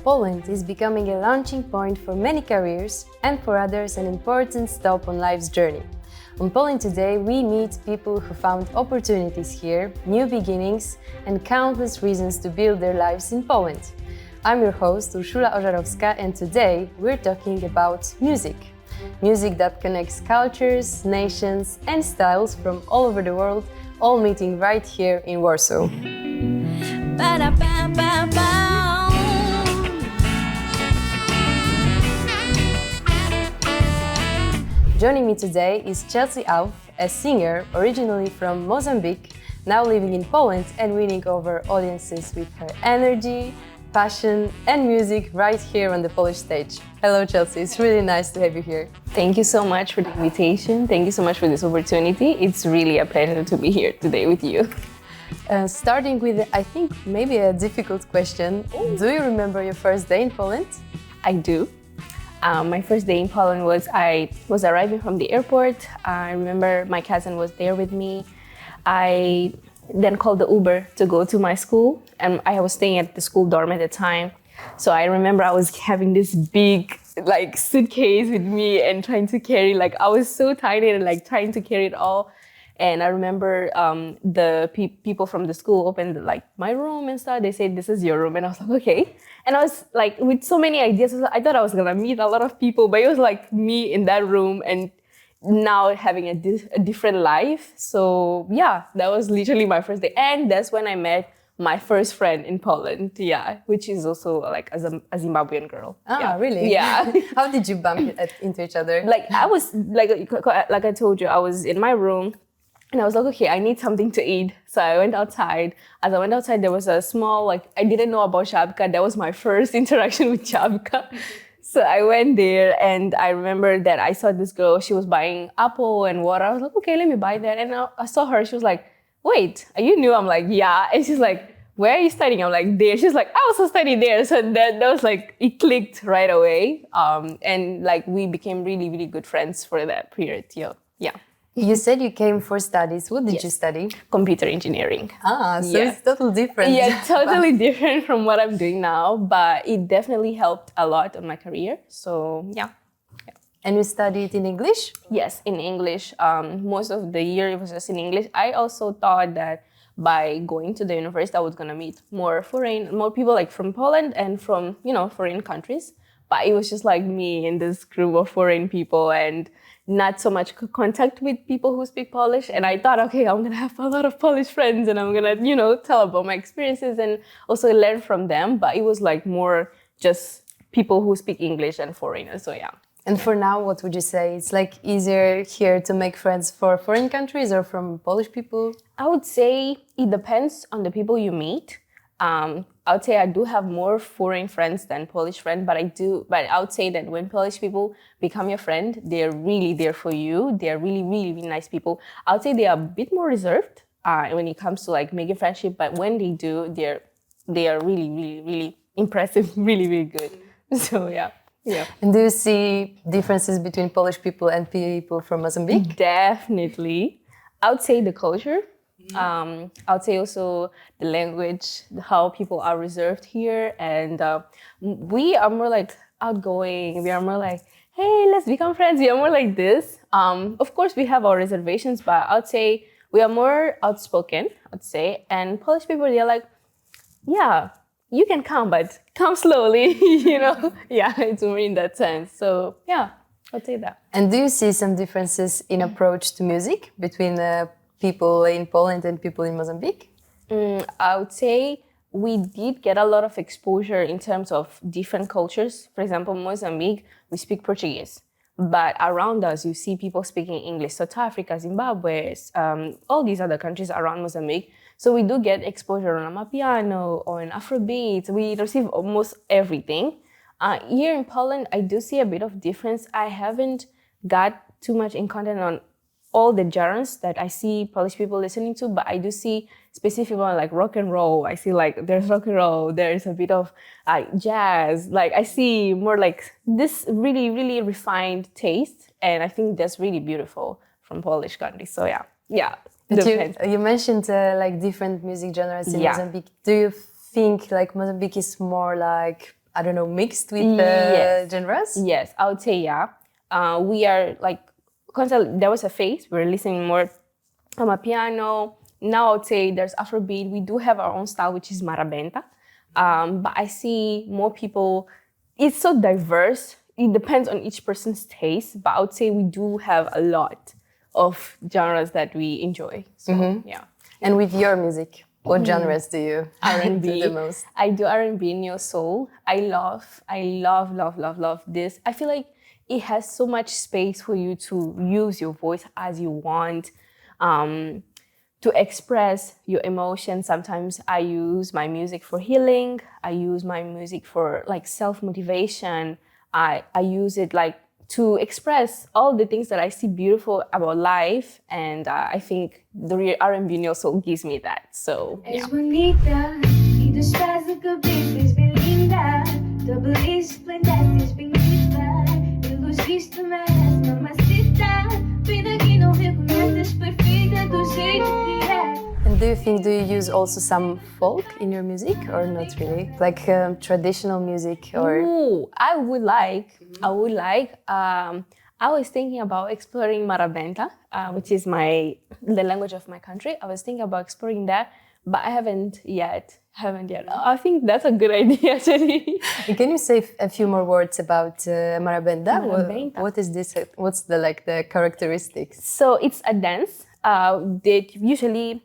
Poland is becoming a launching point for many careers and for others an important stop on life's journey. On Poland Today, we meet people who found opportunities here, new beginnings, and countless reasons to build their lives in Poland. I'm your host, Urszula Ożarowska, and today we're talking about music. Music that connects cultures, nations, and styles from all over the world, all meeting right here in Warsaw. Joining me today is Alphy, a singer originally from Mozambique, now living in Poland and winning over audiences with her energy, passion and music right here on the Polish stage. Hello Chelsea, it's really nice to have you here. Thank you so much for the invitation. Thank you so much for this opportunity. It's really a pleasure to be here today with you. Starting with, I think, maybe a difficult question. Do you remember your first day in Poland? I do. My first day in Poland I was arriving from the airport. I remember my cousin was there with me. I then called the Uber to go to my school, and I was staying at the school dorm at the time. So I remember I was having this big suitcase with me and trying to carry, I was so tiny and trying to carry it all. And I remember the people from the school opened my room and stuff. They said, "This is your room," and I was like, "Okay." And I was with so many ideas. I thought I was gonna meet a lot of people, but it was me in that room and now having a different life. So yeah, that was literally my first day, and that's when I met my first friend in Poland. Yeah, which is also a Zimbabwean girl. Ah, yeah. Really? Yeah. How did you bump into each other? I was like I told you, I was in my room. And I was like, okay, I need something to eat. So I went outside. As I went outside, there was a small, I didn't know about Żabka. That was my first interaction with Żabka. So I went there and I remember that I saw this girl, she was buying apple and water. I was like, okay, let me buy that. And I saw her, she was like, wait, are you new? I'm like, yeah. And she's like, where are you studying? I'm like, there. She's like, I also study there. So that was it clicked right away. And we became really, really good friends for that period. Yeah. You said you came for studies. What did you study? Computer engineering. Ah, so it's totally different. Yeah, totally different from what I'm doing now, but it definitely helped a lot on my career. So yeah. And you studied in English? Yes, in English. Most of the year it was just in English. I also thought that by going to the university, I was gonna meet more people from Poland and from foreign countries. But it was just me in this group of foreign people and not so much contact with people who speak Polish. And I thought, okay, I'm gonna have a lot of Polish friends and I'm gonna, tell about my experiences and also learn from them. But it was more just people who speak English and foreigners, so yeah. And for now, what would you say? It's easier here to make friends for foreign countries or from Polish people? I would say it depends on the people you meet. I would say I do have more foreign friends than Polish friends, but I would say that when Polish people become your friend, they're really there for you. They're really, really, really nice people. I would say they are a bit more reserved when it comes to making friendship, but when they do, they are really, really, really impressive, really, really good. So yeah. And do you see differences between Polish people and people from Mozambique? Definitely. I would say the culture. I would say also the language, how people are reserved here, and we are more outgoing. We are more hey, let's become friends. We are more like this. Of course, we have our reservations, but I would say we are more outspoken. I'd say, and Polish people, they're yeah, you can come, but come slowly. Yeah, it's more in that sense. So yeah, I'd say that. And do you see some differences in approach to music between people in Poland and people in Mozambique? I would say we did get a lot of exposure in terms of different cultures. For example, Mozambique, we speak Portuguese. But around us, you see people speaking English. South Africa, Zimbabwe, all these other countries around Mozambique. So we do get exposure on Amapiano or in Afrobeat. We receive almost everything. Here in Poland, I do see a bit of difference. I haven't got too much in content on all the genres that I see Polish people listening to, but I do see specific one rock and roll. I see there's rock and roll, there's a bit of jazz. I see more this really, really refined taste, and I think that's really beautiful from Polish country. So yeah. But you mentioned different music genres in Mozambique. Do you think Mozambique is more I don't know, mixed with Yes. genres? Yes, I would say yeah. We are like, constantly, there was a phase we were listening more on a piano. Now I would say there's Afrobeat. We do have our own style, which is marabenta. But I see more people, it's so diverse. It depends on each person's taste, but I would say we do have a lot of genres that we enjoy. So yeah. And with your music, what genres do you R&B. do the most? I do R&B, neo soul. I love this. I feel like it has so much space for you to use your voice as you want, to express your emotions. Sometimes I use my music for healing. I use my music for like self-motivation. I use it like to express all the things that I see beautiful about life, and I think the real R&B neo soul gives me that. So yeah. Es bonita y tú estás de cabeza, es bien linda. Double esplendaste, es bien linda. Y luz vista mais, mamacita. Vem daqui, não recomendas, perfeita do jeito que é. And do you use also some folk in your music or not really? Like traditional music or? Ooh, I would like. I was thinking about exploring marabenta, which is the language of my country. I was thinking about exploring that, but I haven't yet. I think that's a good idea, actually. Can you say a few more words about marabenta? Marabenta. What is this? What's the characteristics? So it's a dance. They usually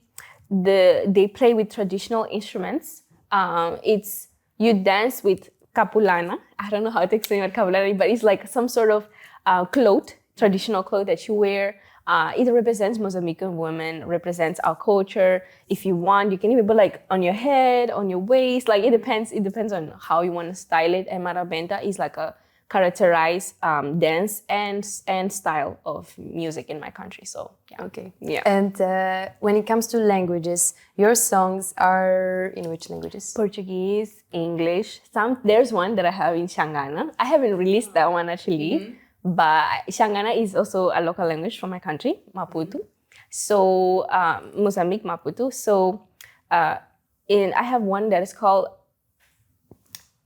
they play with traditional instruments. It's you dance with capulana. I don't know how to explain what capulana is, but it's like some sort of cloth, traditional cloth that you wear. It represents Mozambican women, represents our culture. If you want, you can even put like on your head, on your waist. Like it depends on how you want to style it. And marabenta is like a characterized dance and style of music in my country. So yeah. Okay. Yeah. And when it comes to languages, your songs are in which languages? Portuguese, English. There's one that I have in Xangana. I haven't released that one actually, but Xangana is also a local language from my country, Maputo. So Mozambique, Maputo. So I have one that is called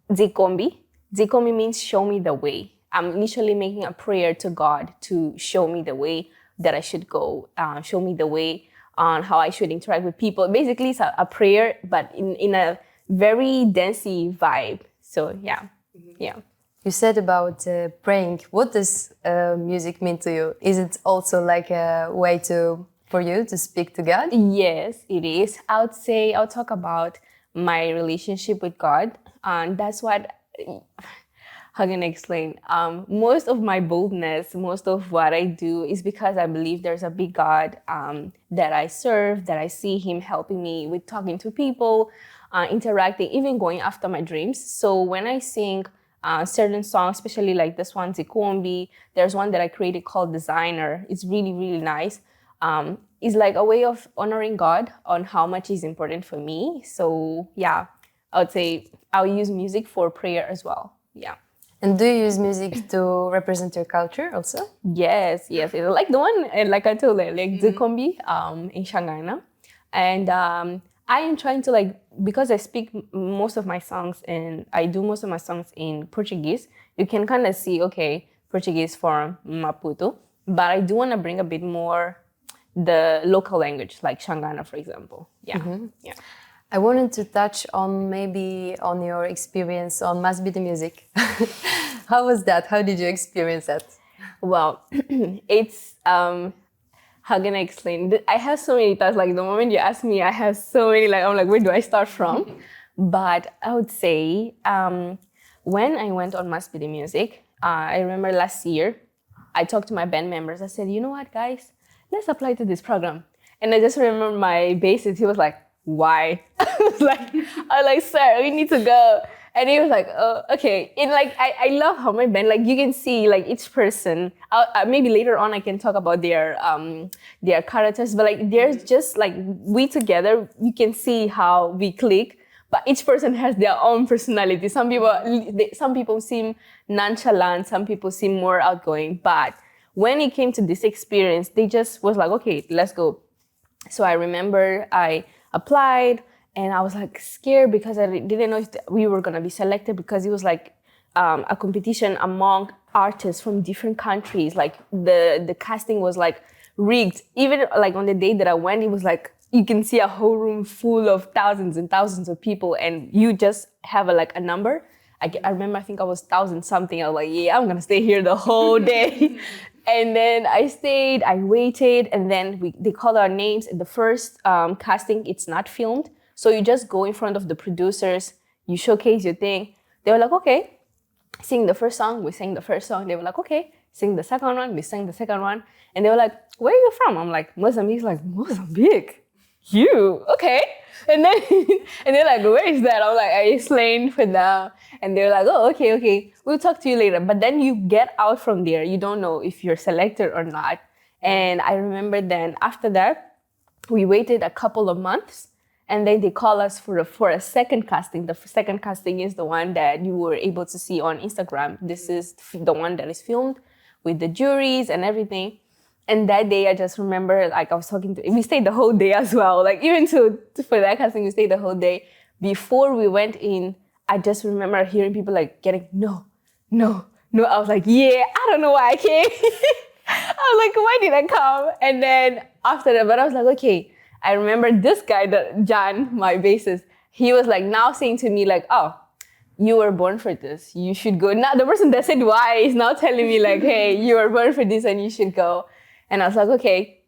Zikombi. Zikombi means show me the way. I'm literally making a prayer to God to show me the way that I should go, show me the way on how I should interact with people. Basically, it's a prayer, but in a very dancey vibe. So yeah, yeah. You said about praying. What does music mean to you? Is it also like a way for you to speak to God? Yes, it is. I'll talk about my relationship with God, and that's what. How can I explain? Most of my boldness, most of what I do is because I believe there's a big God that I serve, that I see Him helping me with talking to people, interacting, even going after my dreams. So when I sing certain songs, especially like this one, Zikombi, there's one that I created called Designer. It's really, really nice. It's like a way of honoring God on how much is important for me. So yeah, I would say I'll use music for prayer as well. Yeah. And do you use music to represent your culture also? Yes. Like the one, like I told you, like Zikombi in Xangana. And I am trying to because I speak most of my songs and I do most of my songs in Portuguese, you can kind of see, okay, Portuguese from Maputo. But I do want to bring a bit more the local language, like Xangana, for example. Yeah. Yeah. I wanted to touch on your experience on Must Be the Music. How was that? How did you experience that? Well, it's, how can I explain? I have so many thoughts. Like the moment you ask me, I have so many, I'm like, where do I start from? But I would say, when I went on Must Be the Music, I remember last year, I talked to my band members. I said, you know what, guys? Let's apply to this program. And I just remember my bassist, he was like, why? I was like, sir, we need to go. And he was like, oh, okay. And I love how my band, you can see each person. Maybe later on I can talk about their characters, but there's just we together, you can see how we click. But each person has their own personality. Some people seem nonchalant, some people seem more outgoing. But when it came to this experience, they just was like, okay, let's go. So I remember I applied and I was like scared because I didn't know if we were gonna be selected, because it was like a competition among artists from different countries. Like the casting was like rigged. Even like on the day that I went, it was like you can see a whole room full of thousands and thousands of people, and you just have a number. I remember, I think I was 1,000 something. I was like, yeah, I'm gonna stay here the whole day. And then I stayed, I waited, and then they called our names. The first casting, it's not filmed. So you just go in front of the producers, you showcase your thing. They were like, okay, sing the first song. We sang the first song. They were like, okay, sing the second one. We sang the second one. And they were like, where are you from? I'm like, Mozambique. Like, Mozambique? You? Okay. And then, and they're like, where is that? I'm like, I explained for them. And they're like, oh, okay, we'll talk to you later. But then you get out from there. You don't know if you're selected or not. And I remember then after that, we waited a couple of months, and then they call us for a second casting. The second casting is the one that you were able to see on Instagram. This is the one that is filmed with the juries and everything. And that day, I just remember, like, I was talking to, we stayed the whole day as well. Like, even for that casting, we stayed the whole day. Before we went in, I just remember hearing people like getting, no. I was like, yeah, I don't know why I came. I was like, why did I come? And then after that, but I was like, okay. I remember this guy, John, my bassist, he was like now saying to me like, oh, you were born for this. You should go. Now the person that said why is now telling me like, hey, you were born for this and you should go. And I was like, okay,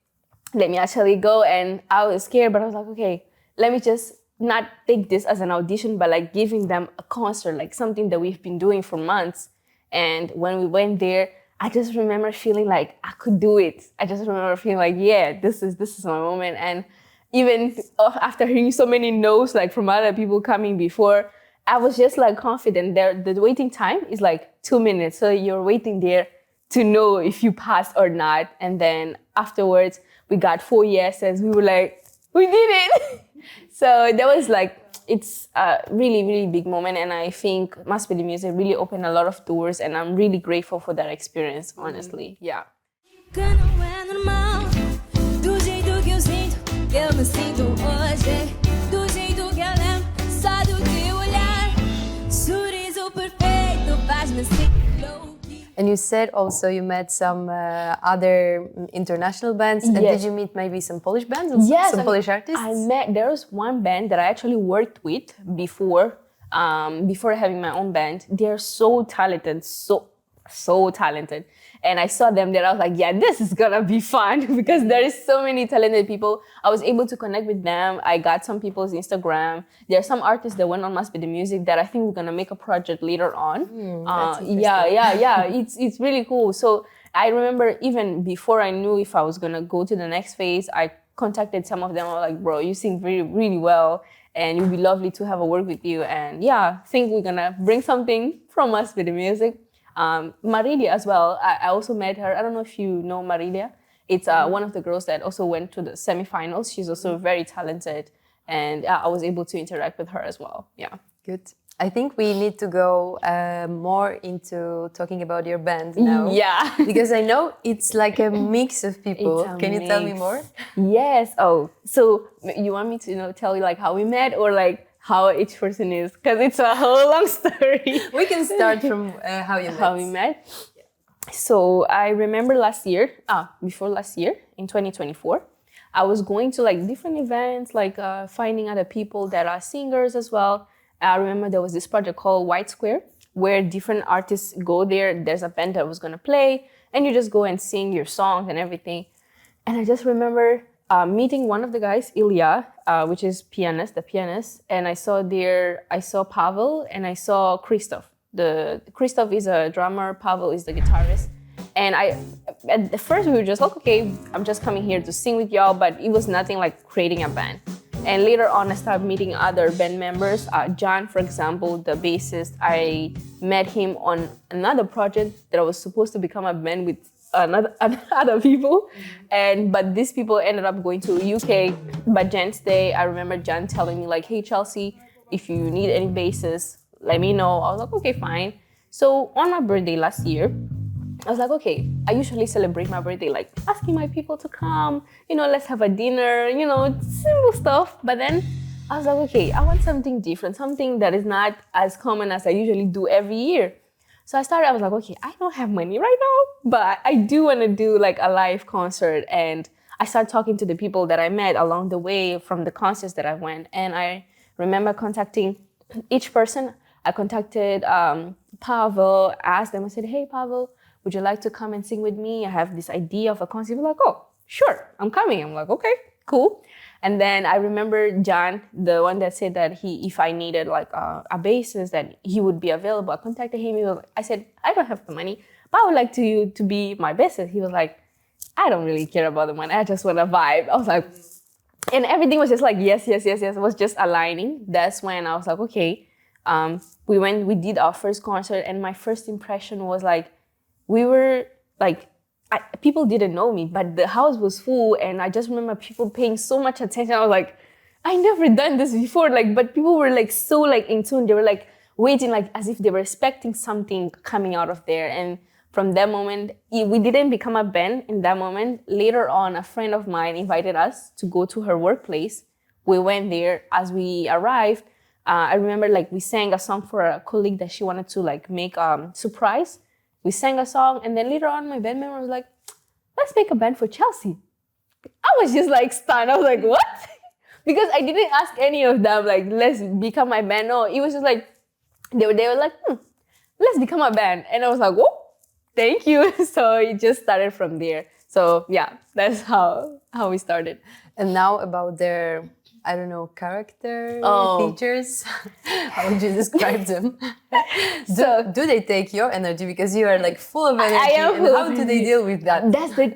let me actually go. And I was scared, but I was like, okay, let me just not take this as an audition, but like giving them a concert, like something that we've been doing for months. And when we went there, I just remember feeling like I could do it. I just remember feeling like, yeah, this is my moment. And even after hearing so many no's like from other people coming before, I was just like confident. The waiting time is like 2 minutes. So you're waiting there to know if you passed or not. And then afterwards, we got 4 yeses. We were like, we did it. So that was like, it's a really, really big moment. And I think Must Be the Music really opened a lot of doors. And I'm really grateful for that experience, honestly. Yeah. And you said also you met some other international bands. Yes. And did you meet maybe some Polish bands? Yes, some Polish artists? There was one band that I actually worked with before having my own band. They're so talented, so talented. And I saw them there, I was like, yeah, this is gonna be fun because there is so many talented people. I was able to connect with them. I got some people's Instagram. There are some artists that went on Must Be the Music that I think we're gonna make a project later on. That's Yeah. It's really cool. So I remember even before I knew if I was gonna go to the next phase, I contacted some of them. I was like, bro, you sing really, really well. And it would be lovely to have a work with you. And yeah, I think we're gonna bring something from Must Be the Music. Marilia as well. I also met her. I don't know if you know Marilia. It's one of the girls that also went to the semifinals. She's also very talented, and I was able to interact with her as well. Yeah. Good. I think we need to go more into talking about your band now. Yeah. Because I know it's like a mix of people. Can you tell me more? Yes. Oh, so you want me to tell you like how we met or like how each person is, because it's a whole long story. We can start from how you met. How we met. So I remember before last year, in 2024, I was going to like different events, like finding other people that are singers as well. I remember there was this project called White Square, where different artists go there. There's a band that was gonna play, and you just go and sing your songs and everything. And I just remember meeting one of the guys, Ilya, which is the pianist, and I saw Pavel and I saw Christoph. Christoph is a drummer, Pavel is the guitarist. And at the first we were just like, okay, I'm just coming here to sing with y'all, but it was nothing like creating a band. And later on, I started meeting other band members. John, for example, the bassist, I met him on another project that I was supposed to become a band with other people, but these people ended up going to UK. But Jen's day, I remember Jen telling me like, hey Chelsea, if you need any basses, let me know. I was like, okay, fine. So on my birthday last year, I was like, okay, I usually celebrate my birthday like asking my people to come, let's have a dinner, simple stuff. But then I was like, okay, I want something different, something that is not as common as I usually do every year. So I was like, okay, I don't have money right now, but I do want to do like a live concert. And I started talking to the people that I met along the way from the concerts that I went. And I remember contacting each person. I contacted Pavel, asked them, I said, hey, Pavel, would you like to come and sing with me? I have this idea of a concert. He was like, oh, sure, I'm coming. I'm like, okay, cool. And then I remember John, the one that said that if I needed like a bassist, that he would be available. I contacted him. I said, I don't have the money, but I would like you to be my bassist. He was like, I don't really care about the money. I just want to vibe. I was like, and everything was just like, yes. It was just aligning. That's when I was like, okay. We did our first concert, and my first impression was like, we were like, people didn't know me, but the house was full, and I just remember people paying so much attention. I was like, I never done this before, like, but people were like so like in tune. They were like waiting, like as if they were expecting something coming out of there. And from that moment, we didn't become a band in that moment. Later on, a friend of mine invited us to go to her workplace. We went there. As we arrived, I remember like we sang a song for a colleague that she wanted to like make surprise. We sang a song, and then later on, my band member was like, let's make a band for Chelsea. I was just like stunned. I was like, what? Because I didn't ask any of them, like, let's become my band. No, it was just like, they were like, let's become a band. And I was like, oh, thank you. So it just started from there. So yeah, that's how we started. And now about their, I don't know, character features. How would you describe them? Do they take your energy, because you are like full of energy? And how do they deal with that? That's the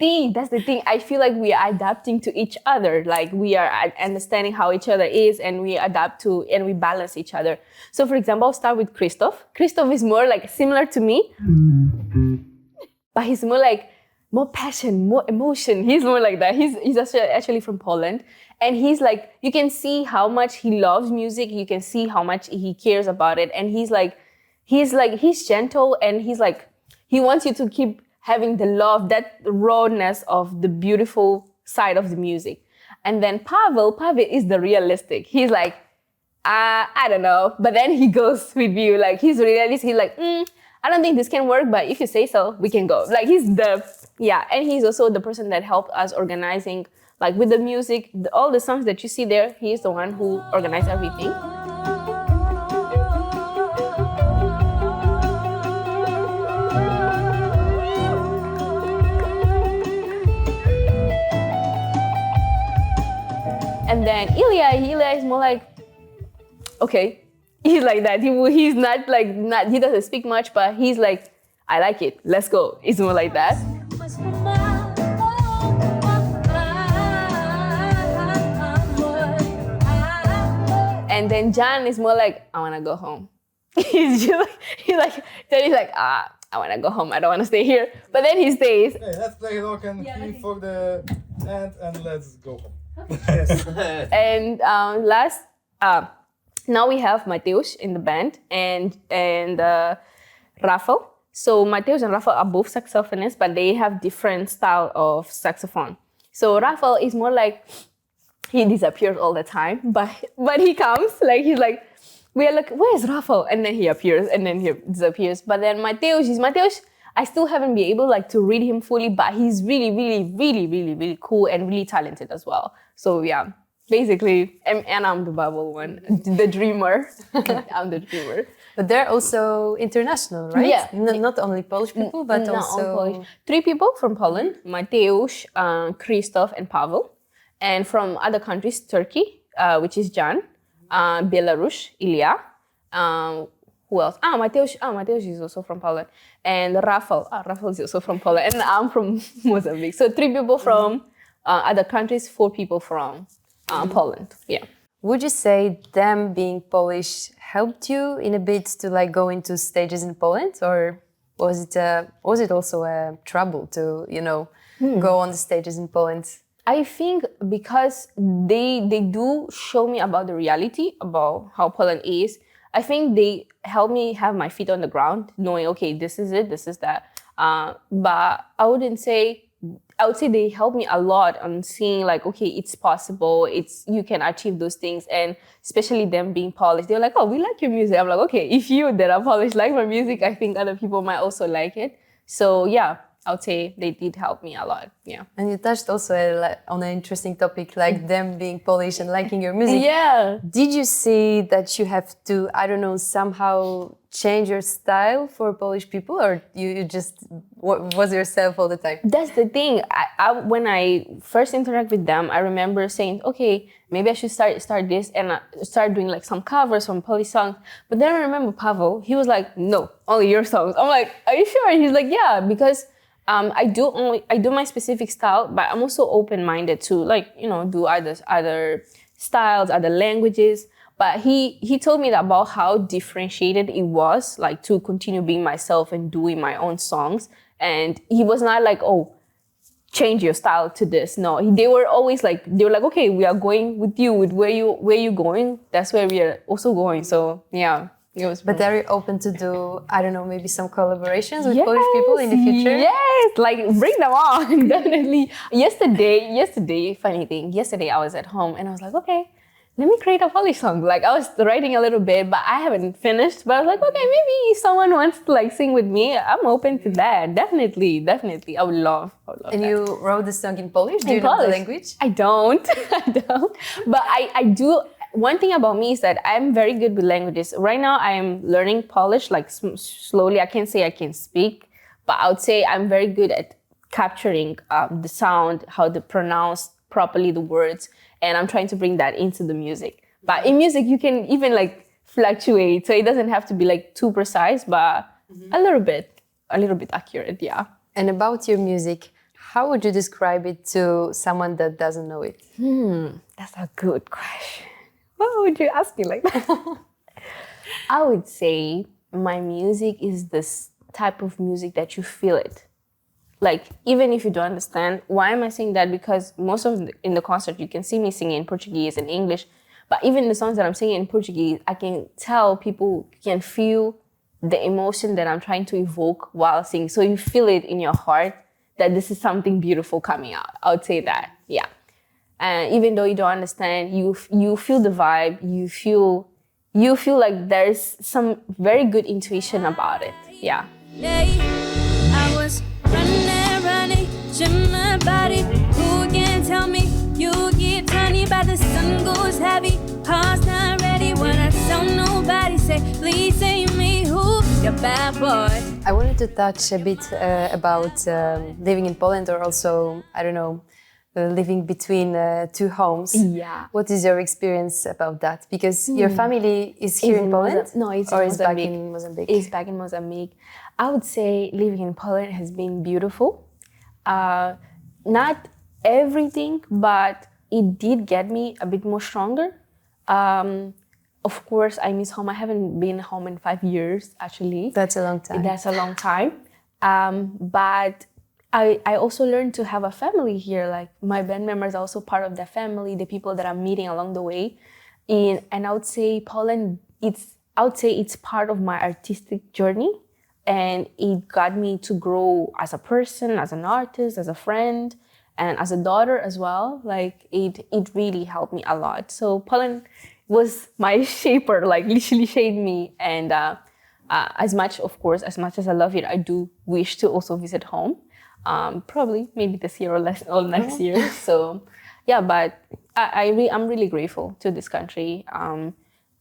thing. I feel like we are adapting to each other. Like we are understanding how each other is, and we adapt to and we balance each other. So for example, I'll start with Christoph. Christoph is more like similar to me, but he's more passion, more emotion. He's more like that. He's actually from Poland. And he's like, you can see how much he loves music. You can see how much he cares about it. And he's gentle, and he wants you to keep having the love, that rawness of the beautiful side of the music. And then Pavel is the realistic. He's like, I don't know. But then he goes with you. Like, he's realist. He's like, I don't think this can work, but if you say so, we can go. Like, and he's also the person that helped us organizing, like with the music, all the songs that you see there, he is the one who organized everything. And then Ilya is more like, okay, he's like that. He's not like, he doesn't speak much, but he's like, I like it, let's go. It's more like that. And then John is more like, I want to go home. he's like, I want to go home. I don't want to stay here. But then he stays. Hey, let's play rock and key for the end, and let's go home. And now we have Mateusz in the band and Rafael. So Mateusz and Rafael are both saxophonists, but they have different style of saxophone. So Rafael is more like, he disappears all the time, but he comes, like he's like, we are like, where's Rafael? And then he appears, and then he disappears. But then Mateusz, I still haven't been able like to read him fully, but he's really, really, really, really, really cool and really talented as well. So yeah, basically, and I'm the bubble one, the dreamer. I'm the dreamer. But they're also international, right? Yeah. Not only Polish people, but also... Polish. 3 people from Poland, Mateusz, Christoph, and Pavel. And from other countries, Turkey, which is Jan, Belarus, Ilya. Who else? Mateusz is also from Poland. And Rafael is also from Poland. And I'm from Mozambique. So 3 people from other countries, 4 people from Poland. Yeah. Would you say them being Polish helped you in a bit to like go into stages in Poland, or was it also a trouble to go on the stages in Poland? I think because they do show me about the reality, about how Poland is. I think they help me have my feet on the ground, knowing, okay, this is it, this is that. But I wouldn't say I would say they helped me a lot on seeing like, okay, it's possible. You can achieve those things. And especially them being Polish, they're like, oh, we like your music. I'm like, okay, if you that are Polish like my music, I think other people might also like it. So yeah, I would say they did help me a lot. Yeah. And you touched also on an interesting topic, like them being Polish and liking your music. Yeah. Did you see that you have to, I don't know, somehow change your style for Polish people, or you just was yourself all the time? That's the thing. When I first interact with them, I remember saying, okay, maybe I should start this, and I start doing like some covers from Polish songs. But then I remember Pavel, he was like, no, only your songs. I'm like, are you sure? He's like, yeah, because I do my specific style, but I'm also open-minded to like, do other styles, other languages. But he told me about how differentiated it was, like to continue being myself and doing my own songs. And he was not like, oh, change your style to this. No, they were always like, okay, we are going with you, with where you going. That's where we are also going. So yeah. But are you open to do, I don't know, maybe some collaborations with Polish people in the future? Yes, like bring them on, definitely. Yesterday, funny thing, yesterday I was at home and I was like, okay, let me create a Polish song. Like I was writing a little bit, but I haven't finished. But I was like, okay, maybe someone wants to like sing with me. I'm open to that. Definitely. I would love and that. you wrote the song in Polish? Do you know the language? I don't. But I do. One thing about me is that I'm very good with languages. Right now, I am learning Polish, like slowly. I can't say I can speak, but I would say I'm very good at capturing the sound, how to pronounce properly the words, and I'm trying to bring that into the music. But in music, you can even like fluctuate, so it doesn't have to be like too precise, but a little bit accurate, yeah. And about your music, how would you describe it to someone that doesn't know it? That's a good question. Why would you ask me like that? I would say my music is this type of music that you feel it. Like, even if you don't understand, why am I saying that? Because in the concert, you can see me singing in Portuguese and English, but even the songs that I'm singing in Portuguese, I can tell people can feel the emotion that I'm trying to evoke while singing. So you feel it in your heart that this is something beautiful coming out. I would say that, yeah. And even though you don't understand, you feel the vibe, you feel like there's some very good intuition about it, yeah. I was running, shimmer my body. Who can tell me you get tiny, but the sun goes heavy. Heart's not ready when I tell nobody. Say, please save me, who? You're bad boy. I wanted to touch a bit about living in Poland, or also, I don't know, living between two homes. Yeah. What is your experience about that? Because your family is here in Poland? No, it's or in is back Mozambique. in Mozambique? It's back in Mozambique. I would say living in Poland has been beautiful. Not everything, but it did get me a bit more stronger. Of course, I miss home. I haven't been home in 5 years, actually. That's a long time. That's a long time. But I also learned to have a family here. Like my band members are also part of the family, the people that I'm meeting along the way. And I would say Poland, it's part of my artistic journey. And it got me to grow as a person, as an artist, as a friend, and as a daughter as well. Like it really helped me a lot. So Poland was my shaper, like literally shaped me. And as much as I love it, I do wish to also visit home. Probably maybe this year or next year. So yeah, but I'm really grateful to this country.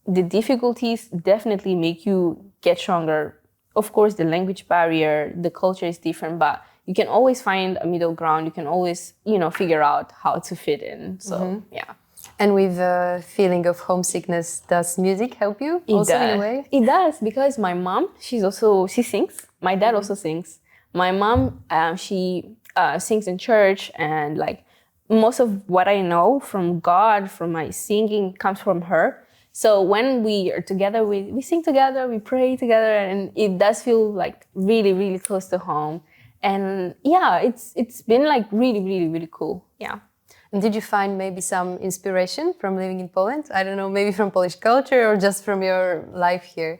The difficulties definitely make you get stronger. Of course, the language barrier, the culture is different, but you can always find a middle ground. You can always, figure out how to fit in. So yeah. And with a feeling of homesickness, does music help you also in a way? It does, because my mom, she sings. My dad also sings. My mom, she sings in church, and like most of what I know from God, from my singing, comes from her. So when we are together, we sing together, we pray together, and it does feel like really, really close to home. And yeah, it's been like really, really, really cool. Yeah. And did you find maybe some inspiration from living in Poland? I don't know, maybe from Polish culture or just from your life here?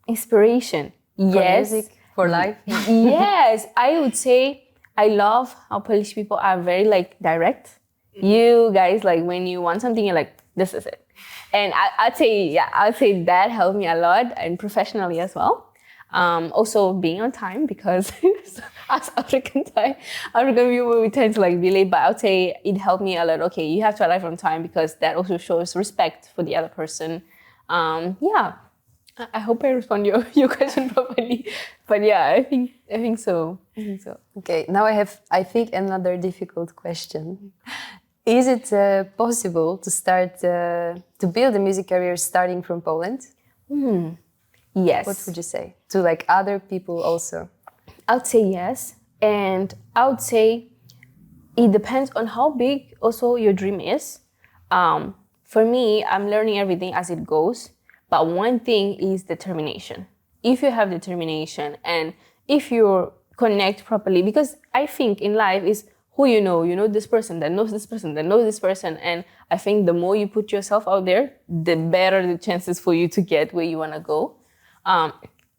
Inspiration. For Yes. music, for life? Yes, I would say I love how Polish people are very like direct. You guys, like when you want something, you're like, this is it. And I'd say that helped me a lot, and professionally as well. Also being on time, because as African people, we tend to like be late, but I would say it helped me a lot. Okay, you have to arrive on time because that also shows respect for the other person. I hope I respond your question properly, but yeah, I think so. Okay, now I have, I think, another difficult question. Is it possible to start to build a music career starting from Poland? Yes. What would you say to like other people also? I would say yes, and I would say it depends on how big also your dream is. For me, I'm learning everything as it goes, but one thing is determination. If you have determination and if you connect properly, because I think in life is who you know this person that knows this person that knows this person, and I think the more you put yourself out there, the better the chances for you to get where you want to go.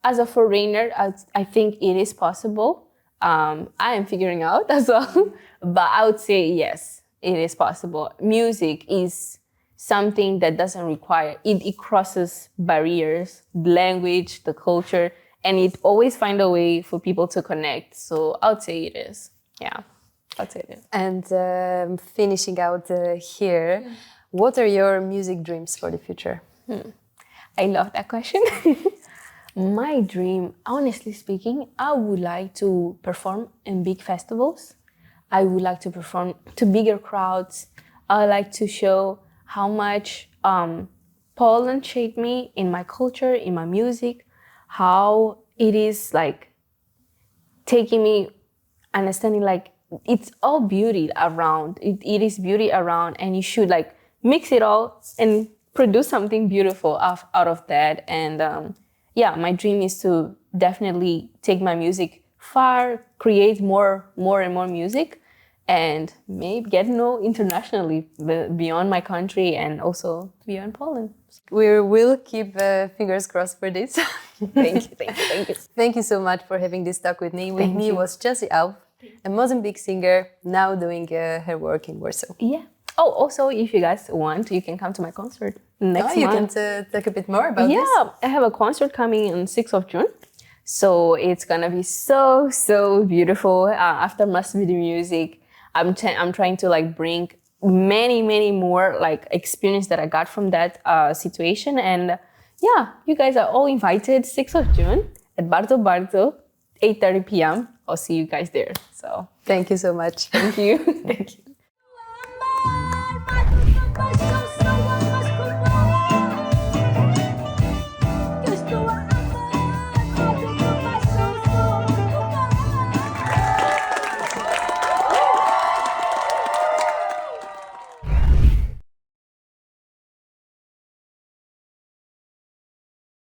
As a foreigner, I think it is possible. I am figuring out as well, but I would say yes, it is possible. Music is something that doesn't require, it crosses barriers, the language, the culture, and it always finds a way for people to connect. So I would say it is, yeah. I'd say it is. And finishing out here, what are your music dreams for the future? I love that question. My dream, honestly speaking, I would like to perform in big festivals. I would like to perform to bigger crowds. I would like to show how much Poland shaped me in my culture, in my music, how it is like taking me, understanding like it's all beauty around. It is beauty around, and you should like mix it all and produce something beautiful out of that. And my dream is to definitely take my music far, create more and more music, and maybe get known internationally beyond my country and also beyond Poland. We will keep fingers crossed for this. Thank you. Thank you so much for having this talk with me. With me was Chelsea Alphy, a Mozambique singer, now doing her work in Warsaw. Yeah. Oh, also, if you guys want, you can come to my concert next month. You can talk a bit more about this. Yeah, I have a concert coming on 6th of June. So it's gonna be so beautiful. After must be the music, I'm trying to like bring many more like experience that I got from that situation. And yeah, you guys are all invited 6th of June at Bardzo, 8:30 p.m. I'll see you guys there. So thank you so much. Thank you.